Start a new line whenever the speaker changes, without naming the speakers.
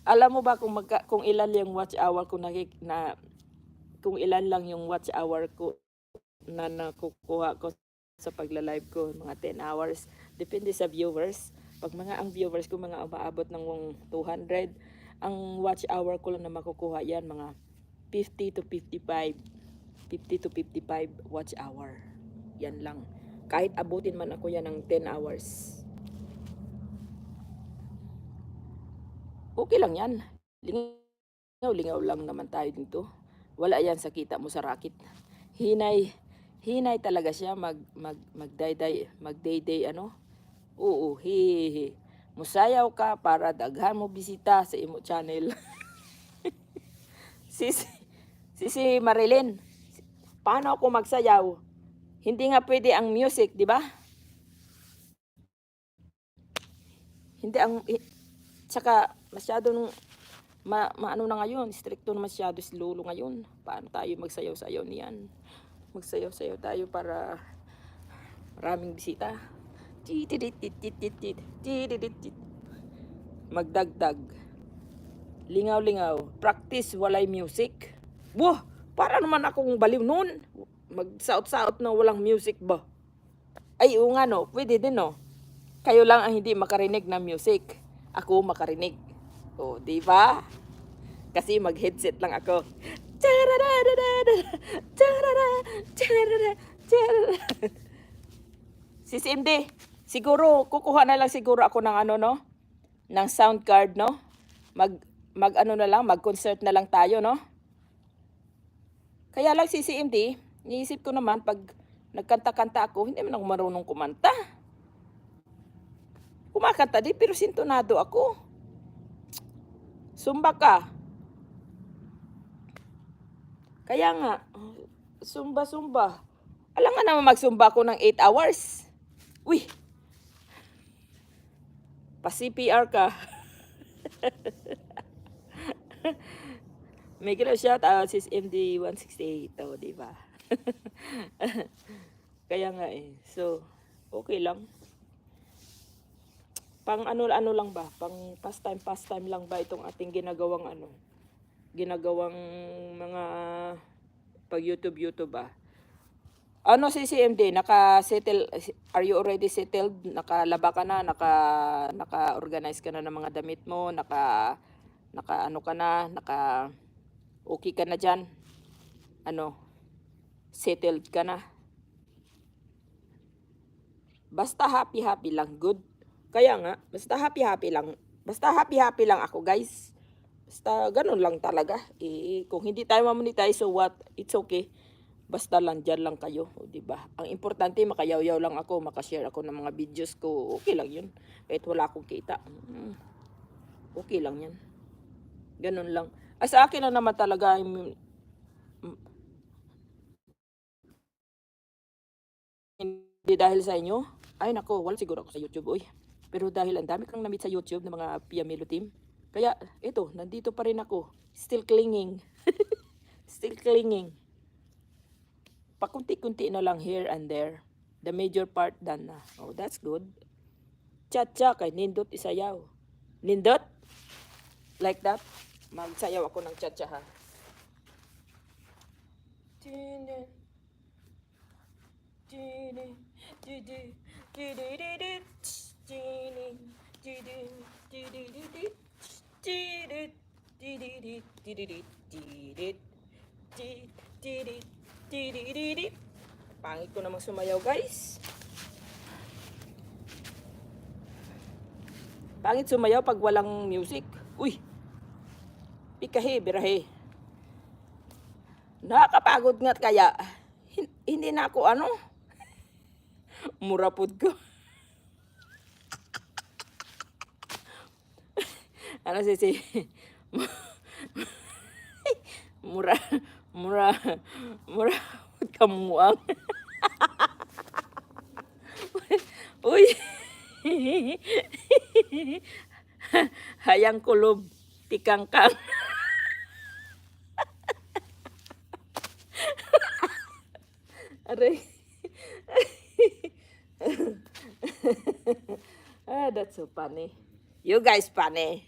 Alam mo ba kung ilan yung watch hour ko kung ilan lang yung watch hour ko na nakukuha ko sa pagla-live ko, mga 10 hours. Depende sa viewers. Pag ang viewers ko mga umaabot ng 200, ang watch hour ko lang na makukuha yan mga 50 to 55. 50 to 55 watch hour. Yan lang. Kahit abutin man ako yan ng 10 hours. Okay lang yan. Lingaw lang naman tayo dito. Wala yan sa kita mo sa racket. Hinay talaga siya magday ano. Oo, hihihi. Musayaw ka para daghan mo bisita sa imo channel. si Marilyn, paano ako magsayaw? Hindi nga pwede ang music, di ba? Hindi ang tsaka masyadong maano na ngayon, stricto na masyado si Lolo ngayon. Paano tayo magsayaw-sayaw niyan? Magsayaw-sayaw tayo para maraming bisita. Magdagdag. Lingaw-lingaw. Practice walay music. Wah, para naman akong baliw noon. Magsaot-saot na walang music ba? Ay, oo nga no, pwede din no. Kayo lang ang hindi makarinig ng music. Ako makarinig. O, di ba? Kasi mag-headset lang ako. Si Cindy, siguro kukuha na lang siguro ako ng ano no, ng sound card no. Mag ano na lang, mag-concert na lang tayo no. Kaya lang si CMD, niisip ko naman pag nagkanta-kanta ako, hindi man ako marunong kumanta. Kumakanta din pero sintonado ako. Sumba ka. Kaya nga, sumba. Alam nga naman magsumba ako ng 8 hours. Uy! Pa-CPR ka. May gano'n shout out sis MD168. Oh, di ba? Kaya nga eh. So, okay lang. Pang ano lang ba? Pang pastime lang ba itong ating ginagawang mga pag YouTube ba? Ano si CMD, naka-settle, are you already settled? Nakalaba ka na, naka-organize ka na ng mga damit mo, ano ka na, okay ka na dyan? Settled ka na? Basta happy lang, good. Kaya nga, basta happy lang ako guys. Basta ganun lang talaga. Kung hindi tayo mamonetize, so what? It's okay. Basta lang dyan lang kayo, di ba? Ang importante, makayaw-yaw lang ako, makashare ako ng mga videos ko. Okay lang yun. Kahit wala akong kita. Okay lang yan. Ganun lang. Sa akin lang naman talaga, hindi dahil sa inyo. Ay nako, wala siguro ako sa YouTube, oy. Pero dahil ang dami kang na-meet sa YouTube ng mga Pia Melo team. Kaya, ito, nandito pa rin ako. Still clinging. Still clinging. Pakunti-kunti na lang here and there. The major part done na. Oh, that's good. Cha-cha kay nindot isayaw. Nindot? Like that? Magsayaw ako ng cha-cha ha. Pangit ko namang sumayaw guys. Pangit sumayaw pag walang music. Uy, pikahe, birahe. Nakakapagod nga kaya hindi na ako murapod ko. Ano si mura kamuang. Uy. Hayang kulob tikangkang. Aray. That's so funny. You guys funny.